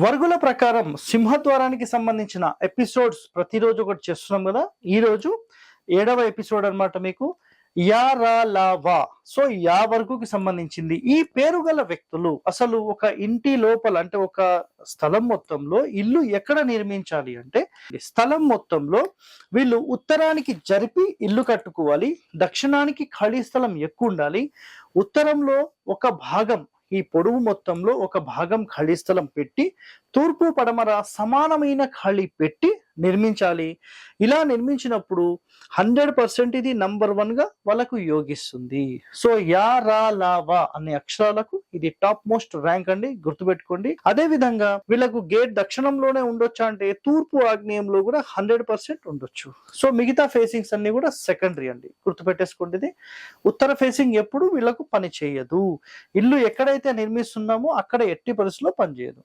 వర్గుల ప్రకారం సింహద్వారానికి సంబంధించిన ఎపిసోడ్స్ ప్రతిరోజు ఒకటి చేస్తున్నాం కదా. ఈ రోజు 7వ ఎపిసోడ్ అన్నమాట. మీకు యా రా లా వా. సో యా వర్గుకి సంబంధించింది. ఈ పేరు గల వ్యక్తులు అసలు ఒక ఇంటి లోపల అంటే ఒక స్థలం మొత్తంలో ఇల్లు ఎక్కడ నిర్మించాలి అంటే స్థలం మొత్తంలో వీళ్ళు ఉత్తరానికి జరిపి ఇల్లు కట్టుకోవాలి. దక్షిణానికి ఖాళీ స్థలం ఎక్కువ ఉండాలి. ఉత్తరంలో ఒక భాగం, ఈ పొడవు మొత్తంలో ఒక భాగం ఖాళీ స్థలం పెట్టి తూర్పు పడమర సమానమైన ఖాళీ పెట్టి నిర్మించాలి. ఇలా నిర్మించినప్పుడు 100% ఇది నంబర్ 1 గా వాళ్ళకు యోగిస్తుంది. సో యా రా లా వా అనే అక్షరాలకు ఇది టాప్ మోస్ట్ ర్యాంక్ అండి, గుర్తుపెట్టుకోండి. అదే విధంగా వీళ్ళకు గేట్ దక్షిణంలోనే ఉండొచ్చా అంటే తూర్పు ఆగ్నేయంలో కూడా 100% ఉండొచ్చు. సో మిగతా ఫేసింగ్స్ అన్ని కూడా సెకండరీ అండి, గుర్తుపెట్టేసుకోండి. ఇది ఉత్తర ఫేసింగ్ ఎప్పుడు వీళ్ళకు పని చేయదు. ఇల్లు ఎక్కడైతే నిర్మిస్తున్నామో అక్కడ ఎట్టి పరిస్థితుల్లో పనిచేయదు.